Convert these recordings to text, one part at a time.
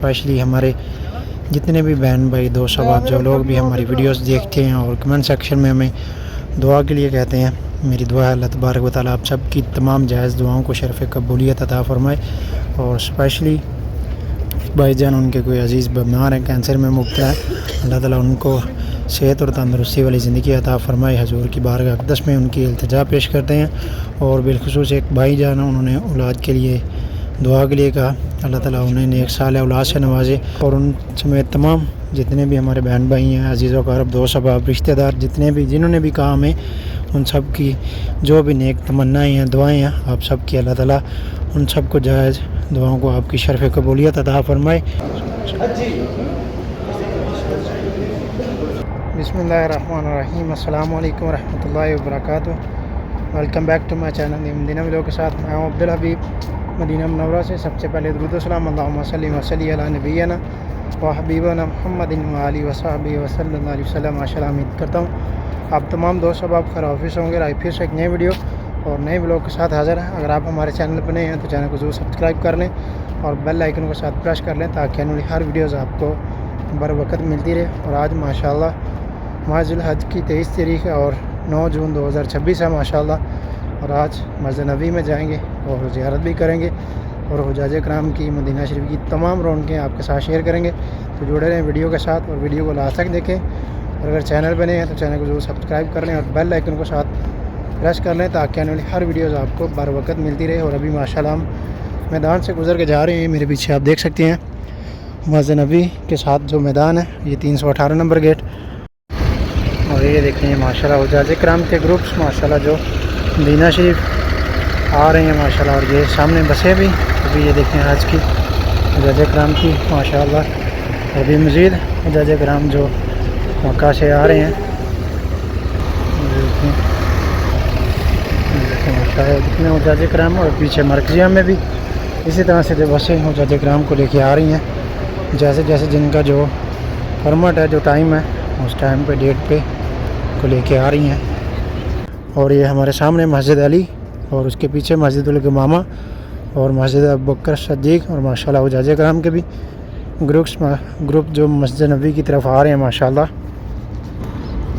Especially ہمارے جتنے بھی بہن بھائی دوست احباب جو لوگ بھی ہماری ویڈیوز دیکھتے ہیں اور کمنٹ سیکشن میں ہمیں دعا کے لیے کہتے ہیں، میری دعا ہے اللہ تبارک و تعالیٰ آپ سب کی تمام جائز دعاؤں کو شرف قبولیت عطا فرمائے۔ اور اسپیشلی بھائی جان ان کے کوئی عزیز بیمار ہیں، کینسر میں مبتلا ہے، اللہ تعالیٰ ان کو صحت اور تندرستی والی زندگی عطا فرمائے۔ حضور کی بارگاہ اقدس میں ان کی التجا پیش کرتے ہیں۔ اور بالخصوص ایک بھائی جان انہوں نے اولاد کے لیے دعا کے لیے کہا، اللہ تعالیٰ انہیں نیک صالح اولاد سے نوازے۔ اور ان سمیت تمام جتنے بھی ہمارے بہن بھائی ہیں، عزیز و اقارب، دوست احباب، رشتہ دار، جنہوں نے بھی کہا ہمیں، ان سب کی جو بھی نیک تمنائیں ہیں، دعائیں ہیں، آپ سب کی اللہ تعالیٰ ان سب کو جائز دعاؤں کو آپ کی شرف قبولیت عطا فرمائے۔ بسم اللہ الرحمن الرحیم، السلام علیکم ورحمۃ اللہ وبرکاتہ۔ Welcome back to my channel Madina vlog کے ساتھ میں ہوں عبدالحبیب مدینہ منورہ سے۔ سب سے پہلے درود و سلام اللہم صلی وسلم علی نبینا و حبیبنا محمد و آلہ و صحبہ وسلم اللہ علیہ وسلم۔ ماشاءاللہ امید کرتا ہوں آپ تمام دوست احباب خیر آفس ہوں گے۔ آئی پھر سے ایک نئی ویڈیو اور نئے ولاگ کے ساتھ حاضر ہیں۔ اگر آپ ہمارے چینل پر نئے ہیں تو چینل کو ضرور سبسکرائب کر لیں اور بیل آئیکن کو ساتھ پریس کر لیں تاکہ آنے والی ہر ویڈیوز آپ کو بر وقت ملتی رہے۔ اور آج ماشاءاللہ ماہ ذی الحج کی 23 تاریخ ہے اور 9 جون 2026 ہے ماشاءاللہ۔ اور آج مسجد نبوی میں جائیں گے اور زیارت بھی کریں گے اور حجاج کرام کی مدینہ شریف کی تمام رونقیں آپ کے ساتھ شیئر کریں گے۔ تو جڑے رہیں ویڈیو کے ساتھ اور ویڈیو کو لاسٹ تک دیکھیں۔ اور اگر چینل بنے ہیں تو چینل کو ضرور سبسکرائب کر لیں اور بیل آئیکن کو ساتھ پریس کر لیں تاکہ آنے والی ہر ویڈیوز آپ کو بر وقت ملتی رہے۔ اور ابھی ماشاءاللہ ہم میدان سے گزر کے جا رہے ہیں، میرے پیچھے آپ دیکھ سکتے ہیں مسجد نبوی کے ساتھ جو میدان ہے، یہ 318 نمبر گیٹ۔ اور یہ دیکھیں ماشاءاللہ حجاج کرام کے گروپس ماشاءاللہ جو مدینہ شریف آ رہے ہیں ماشاءاللہ۔ اور یہ سامنے بسیں بھی ابھی یہ دیکھیں حج کی حجاج کرام کی ماشاءاللہ۔ اور بھی مزید حجاج کرام جو مکہ سے آ رہے ہیں، دیکھیں ماشاءاللہ جتنے حجاج کرام، اور پیچھے مرکزیہ میں بھی اسی طرح سے جو بسیں حجاج کرام کو لے کے آ رہی ہیں، جیسے جیسے جن کا جو پرمٹ ہے، جو ٹائم ہے، اس ٹائم پہ ڈیٹ پہ کو لے کے آ رہی ہیں۔ اور یہ ہمارے سامنے مسجد علی اور اس کے پیچھے مسجد الگمامہ اور مسجد ابوبکر صدیق، اور ماشاءاللہ حجاج کرام کے بھی گروپ جو مسجد نبوی کی طرف آ رہے ہیں ماشاءاللہ۔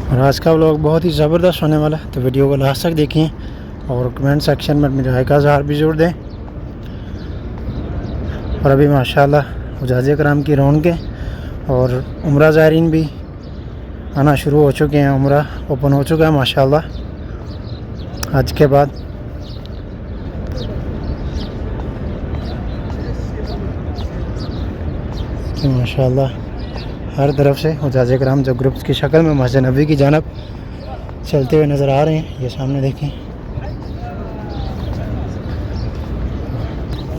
اور آج کا ولاگ بہت ہی زبردست ہونے والا ہے، تو ویڈیو کو لاسٹ تک دیکھیں اور کمنٹ سیکشن میں اپنی رائے کا اظہار بھی ضرور دیں۔ اور ابھی ماشاءاللہ حجاج کرام کی رونقیں اور عمرہ زائرین بھی آنا شروع ہو چکے ہیں، عمرہ اوپن ہو چکا ہے ماشاءاللہ حج کے بعد۔ ماشاءاللہ ہر طرف سے حجاج کرام جو گروپس کی شکل میں مسجد نبوی کی جانب چلتے ہوئے نظر آ رہے ہیں، یہ سامنے دیکھیں۔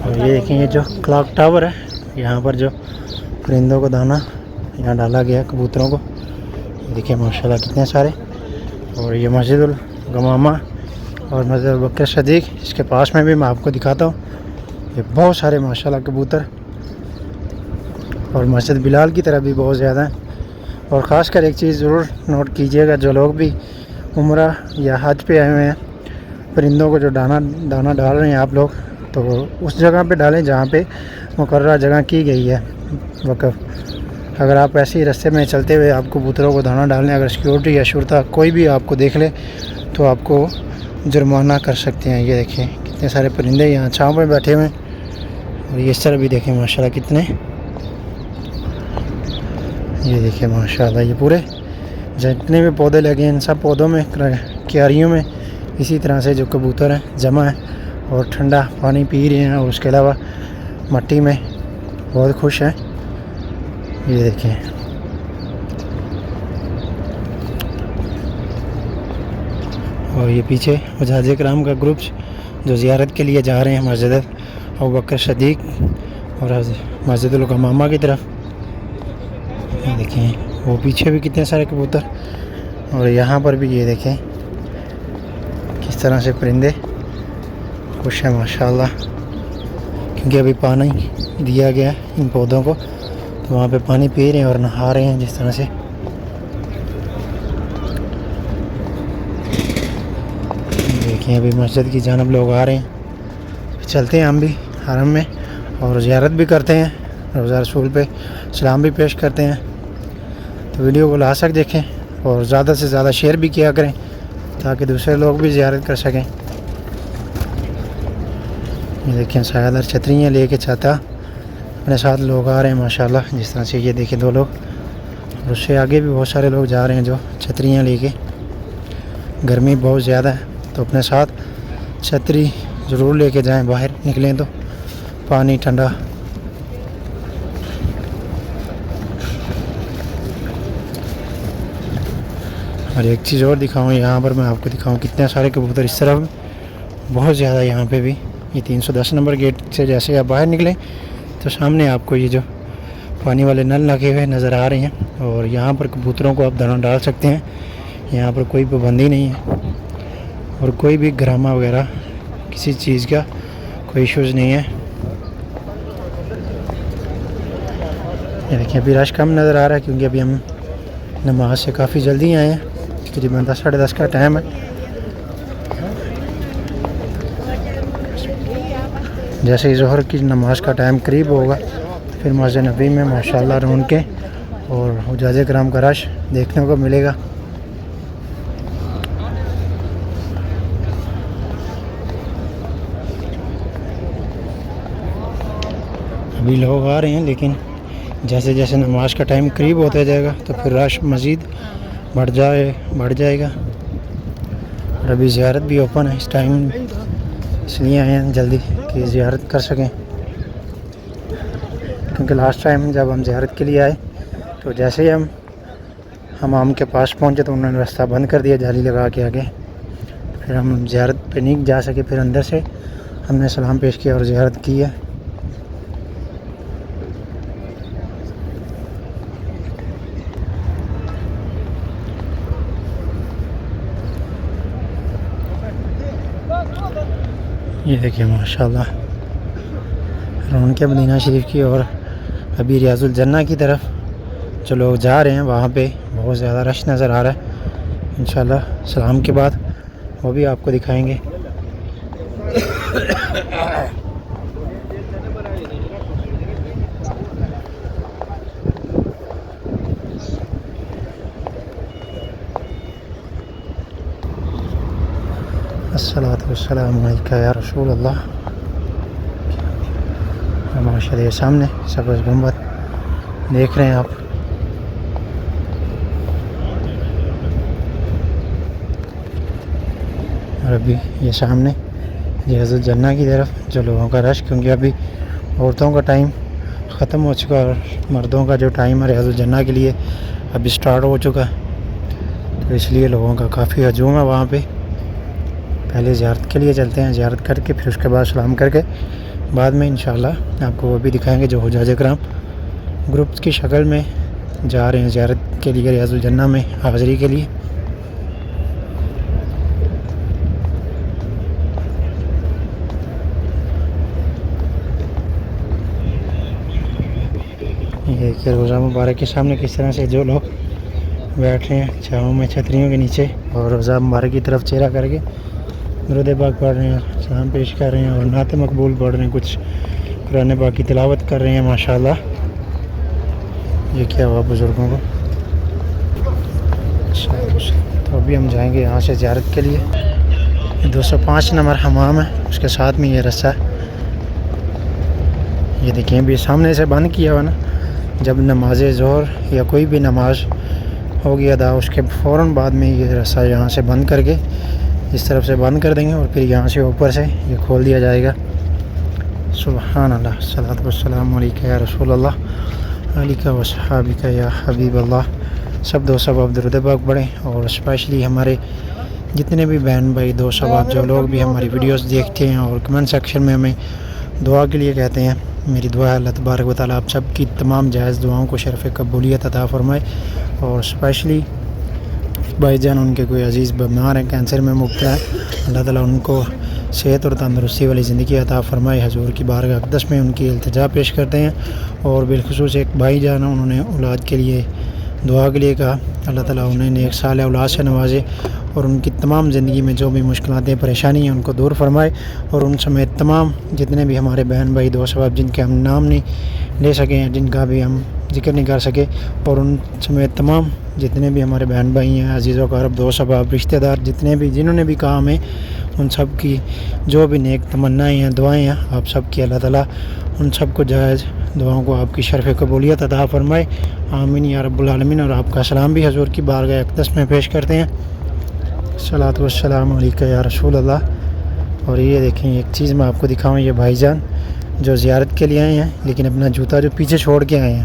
اور یہ دیکھیں یہ جو کلاک ٹاور ہے، یہاں پر جو پرندوں کو دانہ یہاں ڈالا گیا کبوتروں کو، یہ دیکھیں ماشاءاللہ کتنے سارے۔ اور یہ مسجد الگمامہ اور مسجد ابوبکر صدیق، اس کے پاس میں بھی میں آپ کو دکھاتا ہوں، یہ بہت سارے ماشاءاللہ کبوتر۔ اور مسجد بلال کی طرف بھی بہت زیادہ ہیں۔ اور خاص کر ایک چیز ضرور نوٹ کیجئے گا، جو لوگ بھی عمرہ یا حج پہ آئے ہوئے ہیں، پرندوں کو جو دانہ ڈال رہے ہیں آپ لوگ، تو اس جگہ پہ ڈالیں جہاں پہ مقررہ جگہ کی گئی ہے وقف۔ اگر آپ ایسے ہی رستے میں چلتے ہوئے آپ کبوتروں کو دانہ ڈالیں، اگر سیکورٹی یا شرطہ کوئی بھی آپ کو دیکھ لے تو آپ کو جرمانہ کر سکتے ہیں۔ یہ دیکھیں کتنے سارے پرندے یہاں چھاؤں پہ بیٹھے ہوئے ہیں۔ اور یہ اس طرح بھی دیکھیں ماشاءاللہ کتنے، یہ دیکھیں ماشاءاللہ یہ پورے جتنے بھی پودے لگے ہیں ان سب پودوں میں، کیاریوں میں اسی طرح سے جو کبوتر ہیں جمع ہیں اور ٹھنڈا پانی پی رہے ہیں، اور اس کے علاوہ مٹی میں بہت خوش ہیں۔ یہ دیکھیں اور یہ پیچھے حجاج کرام کا گروپ جو زیارت کے لیے جا رہے ہیں مسجد ابوبکر صدیق اور مسجد الگمامہ کی طرف۔ یہ دیکھیں وہ پیچھے بھی کتنے سارے کبوتر، اور یہاں پر بھی یہ دیکھیں کس طرح سے پرندے خوش ہیں ماشاءاللہ، کیونکہ ابھی پانی دیا گیا ہے ان پودوں کو، تو وہاں پہ پانی پی رہے ہیں اور نہا رہے ہیں جس طرح سے۔ دیکھیں ابھی مسجد کی جانب لوگ آ رہے ہیں، چلتے ہیں ہم بھی حرم میں اور زیارت بھی کرتے ہیں روضہ رسول پہ سلام بھی پیش کرتے ہیں۔ تو ویڈیو کو لاسٹ تک دیکھیں اور زیادہ سے زیادہ شیئر بھی کیا کریں تاکہ دوسرے لوگ بھی زیارت کر سکیں۔ یہ دیکھیں سایہ چھتریاں لے کے چاہتا اپنے ساتھ لوگ آ رہے ہیں ماشاءاللہ، جس طرح سے یہ دیکھیں 2 لوگ، اور اس سے آگے بھی بہت سارے لوگ جا رہے ہیں جو چھتریاں لے کے۔ گرمی بہت زیادہ ہے تو اپنے ساتھ چھتری ضرور لے کے جائیں، باہر نکلیں تو پانی ٹھنڈا۔ اور ایک چیز اور دکھاؤں، یہاں پر میں آپ کو دکھاؤں کتنے سارے کبوتر اس طرف بہت زیادہ یہاں پہ بھی۔ یہ 310 نمبر گیٹ سے جیسے آپ باہر نکلیں تو سامنے آپ کو یہ جو پانی والے نل لگے ہوئے نظر آ رہے ہیں، اور یہاں پر کبوتروں کو آپ دانا ڈال سکتے ہیں۔ یہاں پر کوئی پابندی نہیں ہے اور کوئی بھی گرامہ وغیرہ کسی چیز کا کوئی ایشوز نہیں ہے۔ یہ دیکھیں ابھی رش کم نظر آ رہا ہے کیونکہ ابھی ہم نماز سے کافی جلدی آئے ہیں، تقریباً 10 ساڑھے 10 کا ٹائم ہے۔ جیسے ہی ظہر کی نماز کا ٹائم قریب ہوگا پھر مسجد نبی میں ماشاءاللہ رونقیں اور حجاج کرام کا رش دیکھنے کو ملے گا۔ ابھی لوگ آ رہے ہیں لیکن جیسے جیسے نماز کا ٹائم قریب ہوتا جائے گا تو پھر رش مزید بڑھ جائے گا۔ اور ابھی زیارت بھی اوپن ہے اس ٹائم، اس لیے آئے ہیں جلدی کہ زیارت کر سکیں، کیونکہ لاسٹ ٹائم جب ہم زیارت کے لیے آئے تو جیسے ہی ہم حمام کے پاس پہنچے تو انہوں نے راستہ بند کر دیا جالی لگا کے آگے، پھر ہم زیارت پہ نہیں جا سکے۔ پھر اندر سے ہم نے سلام پیش کیا اور زیارت کی ہے۔ یہ دیکھیں ماشاءاللہ رونق مدینہ شریف کی، اور ابھی ریاض الجنہ کی طرف جو لوگ جا رہے ہیں وہاں پہ بہت زیادہ رش نظر آ رہا ہے۔ انشاءاللہ سلام کے بعد وہ بھی آپ کو دکھائیں گے۔ الصلاۃ والسلام علیکہ یا رسول اللہ۔ ماشاءاللہ سامنے سبز گنبد دیکھ رہے ہیں آپ۔ اور ابھی یہ سامنے ریاض الجنہ کی طرف جو لوگوں کا رش، کیونکہ ابھی عورتوں کا ٹائم ختم ہو چکا اور مردوں کا جو ٹائم ہے ریاض الجنہ کے لیے ابھی سٹارٹ ہو چکا ہے، تو اس لیے لوگوں کا کافی ہجوم ہے وہاں پہ۔ پہلے زیارت کے لیے چلتے ہیں، زیارت کر کے پھر اس کے بعد سلام کر کے بعد میں انشاءاللہ آپ کو وہ بھی دکھائیں گے جو حجاج کرام گروپس کی شکل میں جا رہے ہیں زیارت کے لیے ریاض الجنہ میں حاضری کے لیے۔ یہ کہ روزہ مبارک کے سامنے کس طرح سے جو لوگ بیٹھ رہے ہیں چھاؤں میں چھتریوں کے نیچے، اور روزہ مبارک کی طرف چہرہ کر کے درود پاک پڑھ رہے ہیں، سلام پیش کر رہے ہیں اور نعت مقبول پڑھ رہے ہیں، کچھ قرآن پاک کی تلاوت کر رہے ہیں ماشاءاللہ۔ یہ کیا ہوا بزرگوں کو۔ تو ابھی ہم جائیں گے یہاں سے زیارت کے لیے۔ 205 نمبر حمام ہے، اس کے ساتھ میں یہ رسہ ہے۔ یہ دیکھیں بھی سامنے سے بند کیا ہوا نا، جب نماز ظہر یا کوئی بھی نماز ہوگی ادا اس کے فوراً بعد میں یہ رسہ یہاں سے بند کر کے اس طرف سے بند کر دیں گے، اور پھر یہاں سے اوپر سے یہ کھول دیا جائے گا۔ سبحان اللہ، صلاۃ والسلام علیکہ یا رسول اللہ علیکہ وصحابکہ یا حبیب اللہ۔ سب دوست اب درود پاک پڑھیں، اور اسپیشلی ہمارے جتنے بھی بہن بھائی دوست اب جو لوگ بھی ہماری ویڈیوز دیکھتے ہیں اور کمنٹ سیکشن میں ہمیں دعا کے لیے کہتے ہیں، میری دعا ہے اللہ تبارک و تعالیٰ آپ سب کی تمام جائز دعاؤں کو شرف قبولیت عطا فرمائے، اور اسپیشلی بھائی جان ان کے کوئی عزیز بیمار ہیں، کینسر میں مبتلا ہے، اللہ تعالیٰ ان کو صحت اور تندرستی والی زندگی عطا فرمائے۔ حضور کی بارگاہ اقدس میں ان کی التجا پیش کرتے ہیں، اور بالخصوص ایک بھائی جان انہوں نے اولاد کے لیے دعا کے لیے کہا، اللہ تعالیٰ انہیں نیک صالح اولاد سے نوازے اور ان کی تمام زندگی میں جو بھی مشکلاتیں پریشانی ہیں ان کو دور فرمائے، اور ان سمیت تمام جتنے بھی ہمارے بہن بھائی دوست احباب جن کے ہم نام نہیں لے سکے ہیں، جن کا بھی ہم ذکر نہیں کر سکے، اور ان سمیت تمام جتنے بھی ہمارے بہن بھائی ہیں، عزیز و اقارب، دوست احباب، رشتہ دار، جتنے بھی جنہوں نے بھی کہا ہمیں، ان سب کی جو بھی نیک تمنائیں ہیں، دعائیں ہیں، آپ سب کی اللہ تعالیٰ ان سب کو جائز دعاؤں کو آپ کی شرف قبولیت عطا فرمائے، آمین یا رب العالمین۔ اور آپ کا سلام بھی حضور کی بارگاہ اقدس میں پیش کرتے ہیں، الصلاۃ والسلام علیکہ یا رسول اللہ۔ اور یہ دیکھیں ایک چیز میں آپ کو دکھاؤں، یہ بھائی جان جو زیارت کے لیے آئے ہیں لیکن اپنا جوتا جو پیچھے چھوڑ کے آئے ہیں،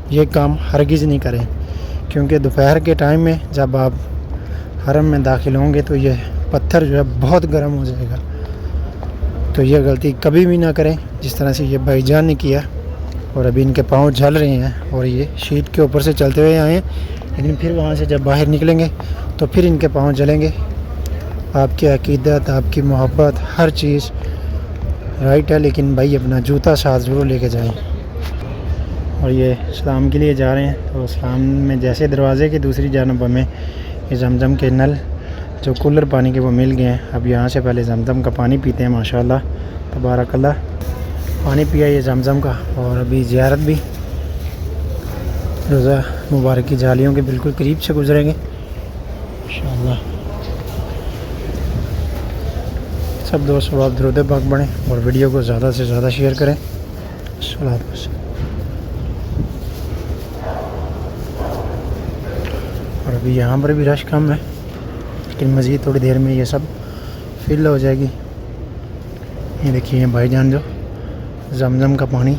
یہ کام ہرگز نہیں کریں، کیونکہ دوپہر کے ٹائم میں جب آپ حرم میں داخل ہوں گے تو یہ پتھر جو ہے بہت گرم ہو جائے گا، تو یہ غلطی کبھی بھی نہ کریں جس طرح سے یہ بھائی جان نے کیا، اور ابھی ان کے پاؤں جل رہے ہیں، اور یہ شیٹ کے اوپر سے چلتے ہوئے آئے ہیں، لیکن پھر وہاں سے جب باہر نکلیں گے تو پھر ان کے پاؤں جلیں گے۔ آپ کی عقیدت، آپ کی محبت، ہر چیز رائٹ ہے، لیکن بھائی اپنا جوتا ساتھ ضرور لے کے جائیں۔ اور یہ اسلام کے لیے جا رہے ہیں، تو اسلام میں جیسے دروازے کی دوسری جانب ہمیں یہ زمزم کے نل جو کولر پانی کے وہ مل گئے ہیں، اب یہاں سے پہلے زمزم کا پانی پیتے ہیں، ماشاءاللہ تبارک اللہ، پانی پیا یہ زمزم کا، اور ابھی زیارت بھی روزہ مبارک کی جالیوں کے بالکل قریب سے گزریں گے انشاءاللہ۔ سب دوست احباب درود پاک پڑھیں اور ویڈیو کو زیادہ سے زیادہ شیئر کریں۔ الصلاۃ والسلام۔ اور ابھی یہاں پر بھی رش کم ہے، لیکن مزید تھوڑی دیر میں یہ سب فل ہو جائے گی۔ یہ دیکھیے یہ بھائی جان جو زمزم کا پانی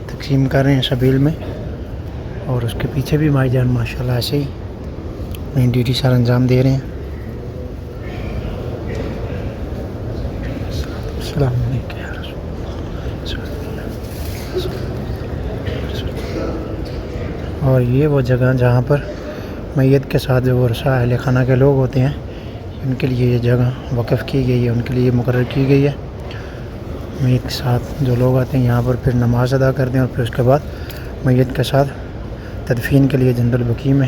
تقسیم کر رہے ہیں سبیل میں، اور اس کے پیچھے بھی بھائی جان ماشاءاللہ ایسے ہی اپنی ڈیوٹی سر انجام دے رہے ہیں۔ السلام علیکم یا رسول اللہ۔ اور یہ وہ جگہ جہاں پر میت کے ساتھ جو ورثہ اہل خانہ کے لوگ ہوتے ہیں، ان کے لیے یہ جگہ وقف کی گئی ہے، ان کے لیے مقرر کی گئی ہے۔ میت کے ساتھ جو لوگ آتے ہیں یہاں پر پھر نماز ادا کرتے ہیں، اور پھر اس کے بعد میت کے ساتھ تدفین کے لیے جنرل بقیع میں۔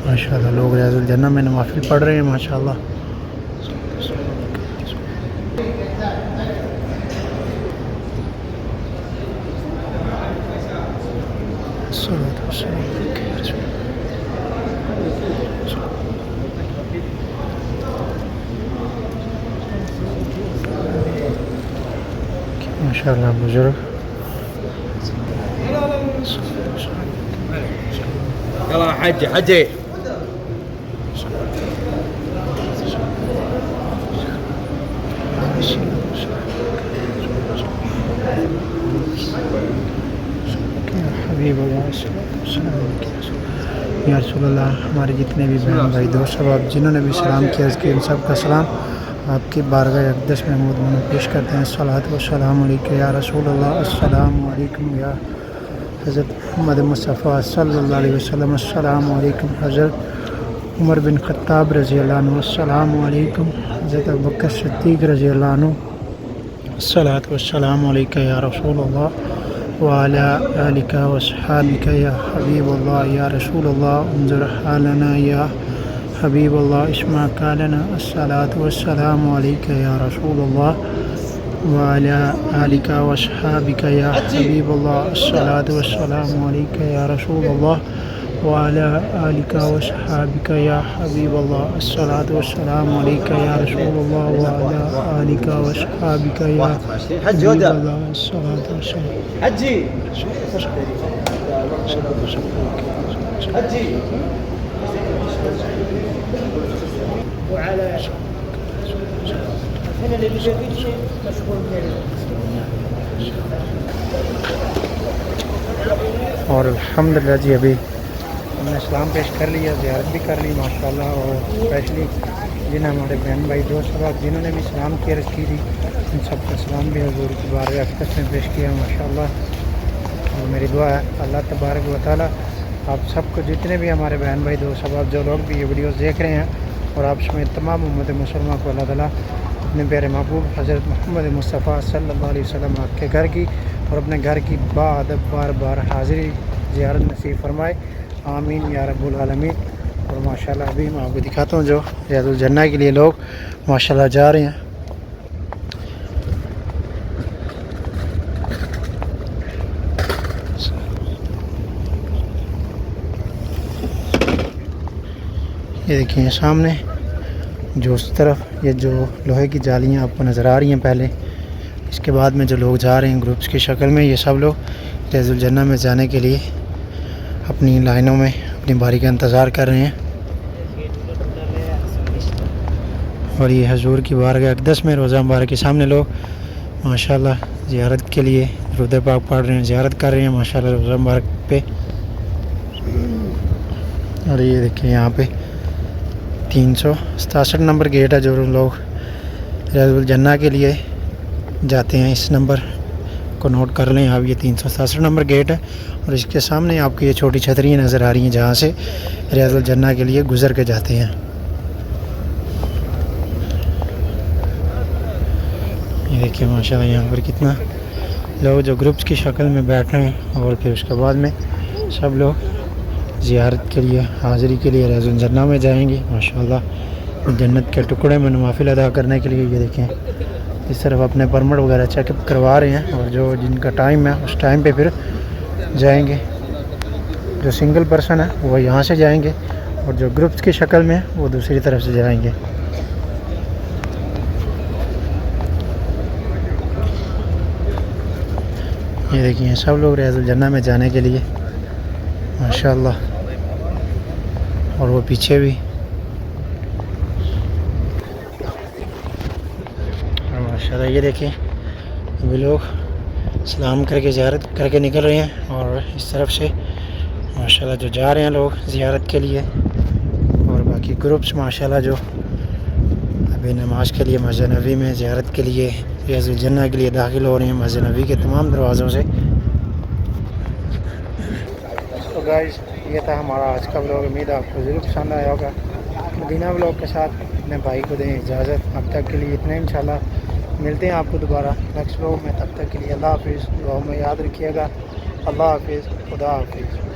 ماشاءاللہ لوگ ریاض الجنہ میں نوافل پڑھ رہے ہیں ماشاءاللہ۔ ماشاءاللہ بزرگ يلا حجي حجي حبیب یا رسول اللہ۔ ہمارے جتنے بھی بہن بھائی دوست احباب جنہوں نے بھی سلام کیا، اس کے ان سب کا سلام آپ کی بارگاہ اقدس میں محمود پیش کرتے ہیں۔ الصلاۃ والسلام علیکہ یا رسول اللہ، السلام علیکم یا حضرت محمد مصطفیٰ صلی اللہ علیہ وسلم، السلام علیکم حضرت عمر بن خطاب رضی اللہ عنہ، السلام علیکم حضرت ابوبکر صدیق رضی اللہ عنہ، الصلاۃ والسلام علیکہ یا رسول اللہ وعلی آلک واصحابک یا حبیب اللہ یا رسول اللہ، انظر حالنا یا حبیب اللہ، اسمع قالنا، الصلاۃ والسلام علیکہ یا رسول اللہ وعلی آلک واصحابک یا حبیب اللہ، الصلاۃ والسلام علیکہ یا رسول اللہ وعلی آلک واصحابک یا حبیب اللہ، الصلاۃ والسلام علیکہ یا رسول اللہ وعلی آلک واصحابک یا حبیب اللہ، الصلاۃ والسلام حجي حجي وعلى هنا اللي جايين مشغول اور الحمدللہ جی ابھی ہم نے اسلام پیش کر لیا، زیارت بھی کر لی ماشاءاللہ، اور اسپیشلی جن ہمارے بہن بھائی دوست احباب جنہوں نے بھی سلام کی عرض کی تھی، ان سب کا سلام بھی حضور کی بارگاہ اقدس میں پیش کیا ماشاءاللہ۔ اور میری دعا ہے اللہ تبارک و تعالیٰ آپ سب کو، جتنے بھی ہمارے بہن بھائی دوست احباب جو لوگ بھی یہ ویڈیوز دیکھ رہے ہیں، اور آپ سمیت تمام امت مسلمہ کو اللہ تعالیٰ اپنے پیارے محبوب حضرت محمد مصطفیٰ صلی اللہ علیہ وسلم آپ کے گھر کی اور اپنے گھر کی بادب بار بار حاضری زیارت نصیب فرمائے، آمین یا رب العالمین۔ اور ماشاءاللہ ابھی میں آپ کو دکھاتا ہوں جو ریاض الجنہ کے لیے لوگ ماشاءاللہ جا رہے ہیں۔ یہ دیکھیں سامنے جو اس طرف یہ جو لوہے کی جالیاں آپ کو نظر آ رہی ہیں پہلے، اس کے بعد میں جو لوگ جا رہے ہیں گروپس کی شکل میں، یہ سب لوگ ریاض الجنہ میں جانے کے لیے اپنی لائنوں میں اپنی باری کا انتظار کر رہے ہیں۔ اور یہ حضور کی بارگاہ اقدس میں روزہ مبارک کے سامنے لوگ ماشاءاللہ زیارت کے لیے درود پاک پڑھ رہے ہیں، زیارت کر رہے ہیں ماشاءاللہ روزہ مبارک پہ۔ اور یہ دیکھیں یہاں پہ 367 نمبر گیٹ ہے، جو لوگ ریاض الجنہ کے لیے جاتے ہیں اس نمبر کو نوٹ کر لیں آپ، یہ 367 نمبر گیٹ ہے۔ اور اس کے سامنے آپ کو یہ چھوٹی چھتریاں نظر آ رہی ہیں جہاں سے ریاض الجنہ کے لیے گزر کے جاتے ہیں۔ یہ دیکھیں ماشاءاللہ یہاں پر کتنا لوگ جو گروپس کی شکل میں بیٹھ رہے ہیں، اور پھر اس کے بعد میں سب لوگ زیارت کے لیے حاضری کے لیے ریاض الجنہ میں جائیں گے ماشاءاللہ جنت کے ٹکڑے میں نوافل ادا کرنے کے لیے۔ یہ دیکھیں اس طرف اپنے پرمٹ وغیرہ چیک اپ کروا رہے ہیں، اور جو جن کا ٹائم ہے اس ٹائم پہ پھر جائیں گے۔ جو سنگل پرسن ہے وہ یہاں سے جائیں گے، اور جو گروپس کی شکل میں وہ دوسری طرف سے جائیں گے۔ یہ دیکھیں سب لوگ ریاض الجنہ میں جانے کے لیے ماشاءاللہ، اور وہ پیچھے بھی اور ماشاءاللہ یہ دیکھیں وہ لوگ سلام کر کے زیارت کر کے نکل رہے ہیں، اور اس طرف سے ماشاءاللہ جو جا رہے ہیں لوگ زیارت کے لیے، اور باقی گروپس ماشاءاللہ جو ابھی نماز کے لیے مسجد نبوی میں زیارت کے لیے ریاض الجنہ کے لیے داخل ہو رہے ہیں مسجد نبوی کے تمام دروازوں سے۔ تو گائز یہ تھا ہمارا آج کا ولاگ، امید ہے آپ کو ضرور پسند آیا ہوگا۔ مدینہ ولاگ کے ساتھ اپنے بھائی کو دیں اجازت، اب تک کے لیے اتنا، انشاءاللہ ملتے ہیں آپ کو دوبارہ نیکسٹ ولاگ میں، تب تک کے لیے اللہ حافظ، دعاؤں میں یاد رکھیے گا۔ اللہ حافظ، خدا حافظ۔